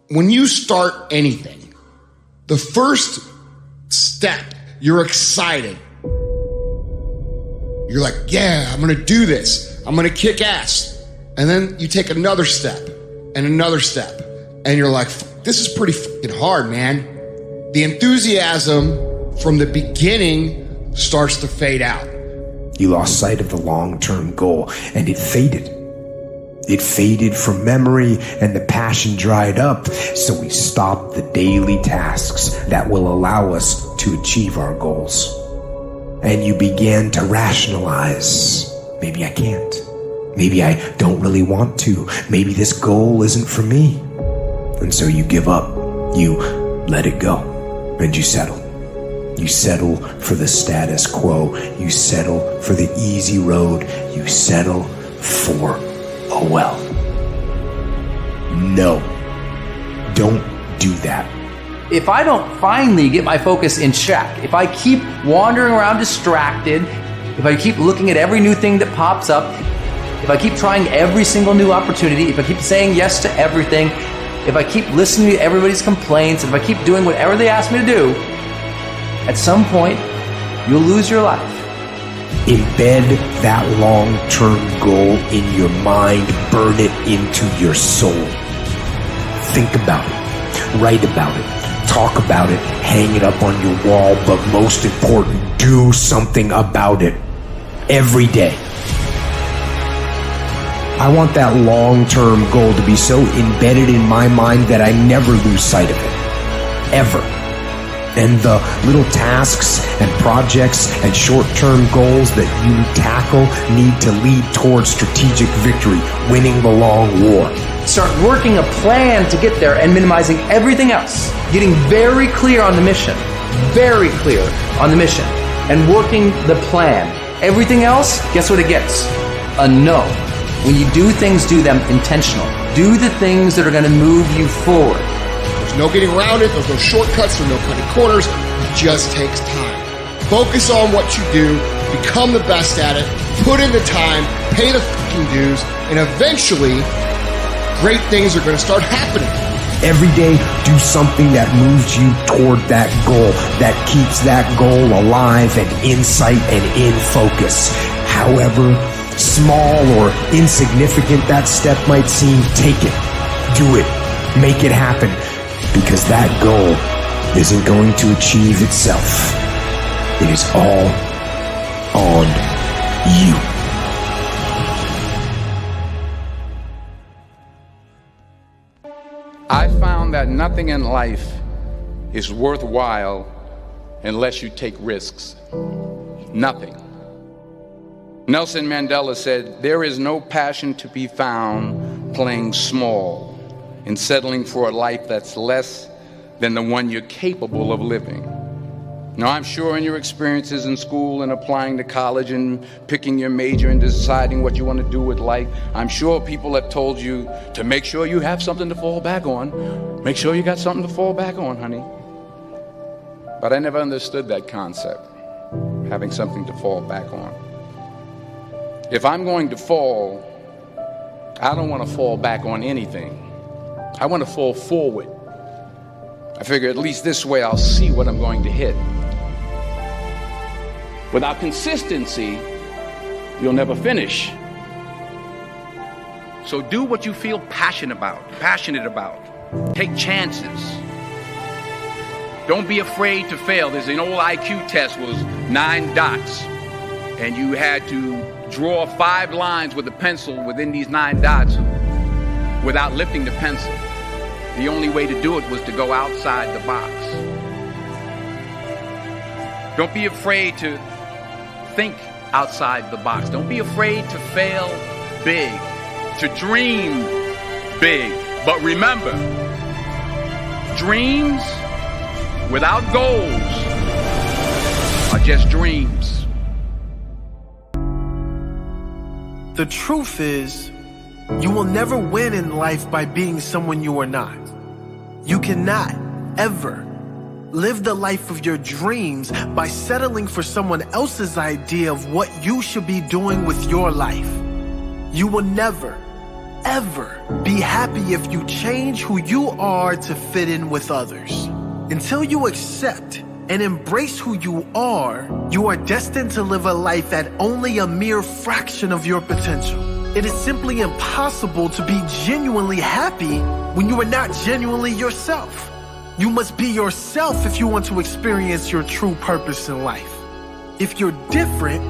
when you start anything, the first step, you're excited. You're like, yeah, I'm gonna do this. I'm gonna kick ass. And then you take another step and another step. And you're like, this is pretty fucking hard, man. The enthusiasm from the beginning starts to fade out. You lost sight of the long-term goal, and it faded. It faded from memory, and the passion dried up, so we stopped the daily tasks that will allow us to achieve our goals. And you began to rationalize, maybe I can't. Maybe I don't really want to. Maybe this goal isn't for me. And so you give up. You let it go. And you settle. You settle for the status quo. You settle for the easy road. You settle for, oh well. No. Don't do that. If I don't finally get my focus in check, if I keep wandering around distracted, if I keep looking at every new thing that pops up, if I keep trying every single new opportunity, if I keep saying yes to everything, if I keep listening to everybody's complaints, if I keep doing whatever they ask me to do, at some point, you'll lose your life. Embed that long-term goal in your mind. Burn it into your soul. Think about it. Write about it. Talk about it. Hang it up on your wall. But most important, do something about it every day. I want that long-term goal to be so embedded in my mind that I never lose sight of it. Ever. And the little tasks and projects and short-term goals that you tackle need to lead towards strategic victory, winning the long war. Start working a plan to get there and minimizing everything else. Getting very clear on the mission. Very clear on the mission. And working the plan. Everything else, guess what it gets? A no. When you do things, do them intentional. Do the things that are going to move you forward. There's no getting around it. There's no shortcuts. There's no cutting corners. It just takes time. Focus on what you do. Become the best at it. Put in the time. Pay the fucking dues. And eventually, great things are going to start happening. Every day, do something that moves you toward that goal, that keeps that goal alive and in sight and in focus. However small or insignificant that step might seem, take it. Do it. Make it happen. Because that goal isn't going to achieve itself. It is all on you. I found that nothing in life is worthwhile unless you take risks. Nothing. Nelson Mandela said, "There is no passion to be found playing small and settling for a life that's less than the one you're capable of living." Now, I'm sure in your experiences in school and applying to college and picking your major and deciding what you want to do with life, I'm sure people have told you to make sure you have something to fall back on. Make sure you got something to fall back on, honey. But I never understood that concept, having something to fall back on. If I'm going to fall, I don't want to fall back on anything. I want to fall forward. I figure at least this way I'll see what I'm going to hit. Without consistency, you'll never finish. So do what you feel passionate about. Take chances. Don't be afraid to fail. There's an old IQ test, was 9 dots. And you had to draw 5 lines with a pencil within these 9 dots without lifting the pencil. The only way to do it was to go outside the box. Don't be afraid to think outside the box. Don't be afraid to fail big, to dream big. But remember, dreams without goals are just dreams. The truth is, you will never win in life by being someone you are not. You cannot ever live the life of your dreams by settling for someone else's idea of what you should be doing with your life. You will never, ever be happy if you change who you are to fit in with others. Until you accept and embrace who you are destined to live a life at only a mere fraction of your potential. It is simply impossible to be genuinely happy when you are not genuinely yourself. You must be yourself if you want to experience your true purpose in life. If you're different,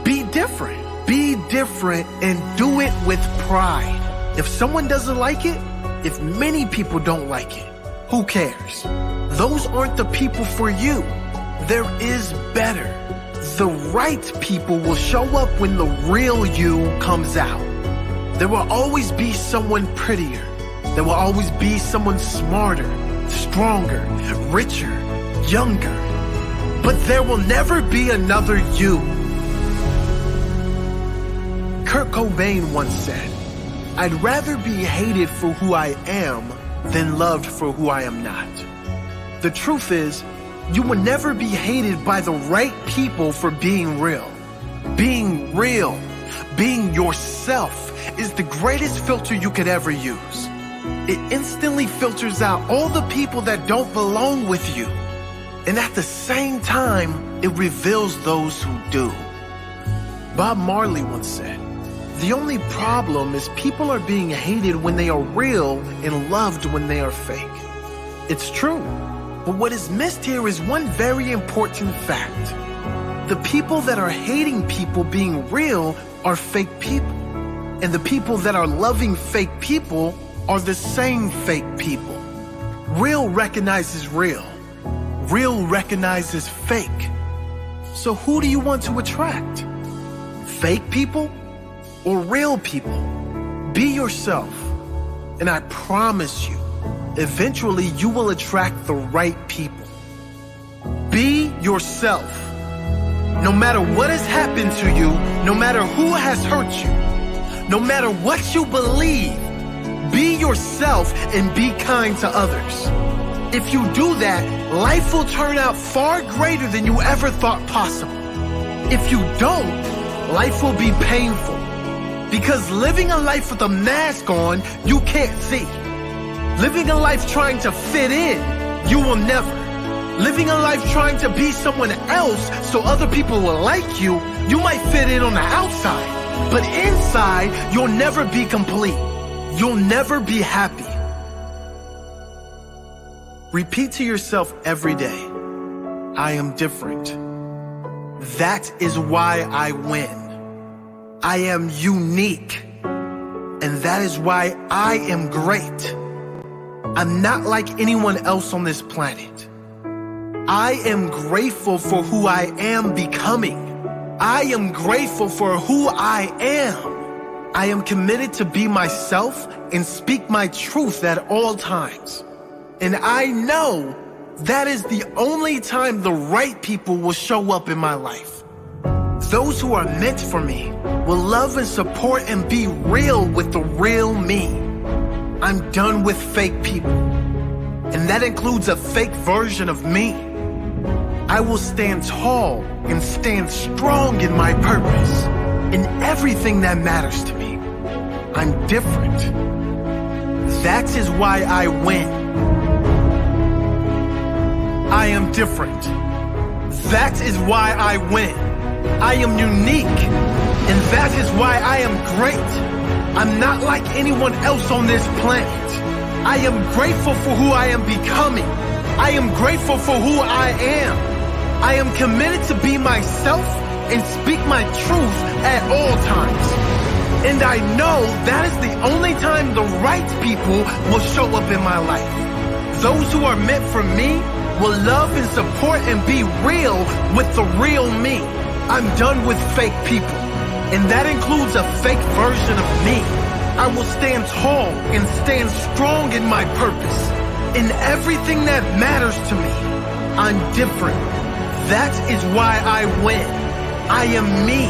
be different. Be different and do it with pride. If someone doesn't like it, if many people don't like it, who cares? Those aren't the people for you. There is better. The right people will show up when the real you comes out. There will always be someone prettier. There will always be someone smarter, stronger, richer, younger. But there will never be another you. Kurt Cobain once said, "I'd rather be hated for who I am than loved for who I am not." The truth is, you will never be hated by the right people for being real. Being real, being yourself is the greatest filter you could ever use. It instantly filters out all the people that don't belong with you. And at the same time, it reveals those who do. Bob Marley once said, "The only problem is people are being hated when they are real and loved when they are fake." It's true. But what is missed here is one very important fact. The people that are hating people being real are fake people. And the people that are loving fake people are the same fake people. Real recognizes real. Real recognizes fake. So who do you want to attract? Fake people or real people? Be yourself. And I promise you, eventually you will attract the right people. Be yourself. No matter what has happened to you, no matter who has hurt you, no matter what you believe, be yourself and be kind to others. If you do that, life will turn out far greater than you ever thought possible. If you don't, life will be painful. Because living a life with a mask on, you can't see. Living a life trying to fit in, you will never. Living a life trying to be someone else so other people will like you, you might fit in on the outside. But inside, you'll never be complete. You'll never be happy. Repeat to yourself every day, I am different. That is why I win. I am unique. And that is why I am great. I'm not like anyone else on this planet. I am grateful for who I am becoming. I am grateful for who I am. I am committed to be myself and speak my truth at all times. And I know that is the only time the right people will show up in my life. Those who are meant for me will love and support and be real with the real me. I'm done with fake people. And that includes a fake version of me. I will stand tall and stand strong in my purpose, in everything that matters to me. I'm different. That is why I win. I am different. That is why I win. I am unique. And that is why I am great. I'm not like anyone else on this planet. I am grateful for who I am becoming. I am grateful for who I am. I am committed to be myself and speak my truth at all times. And I know that is the only time the right people will show up in my life. Those who are meant for me will love and support and be real with the real me. I'm done with fake people. And that includes a fake version of me. I will stand tall and stand strong in my purpose. In everything that matters to me, I'm different. That is why I win. I am me.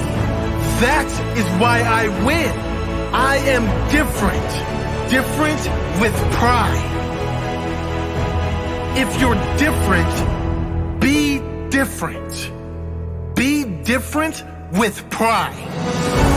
That is why I win. I am different. Different with pride. If you're different, be different. Be different with pride.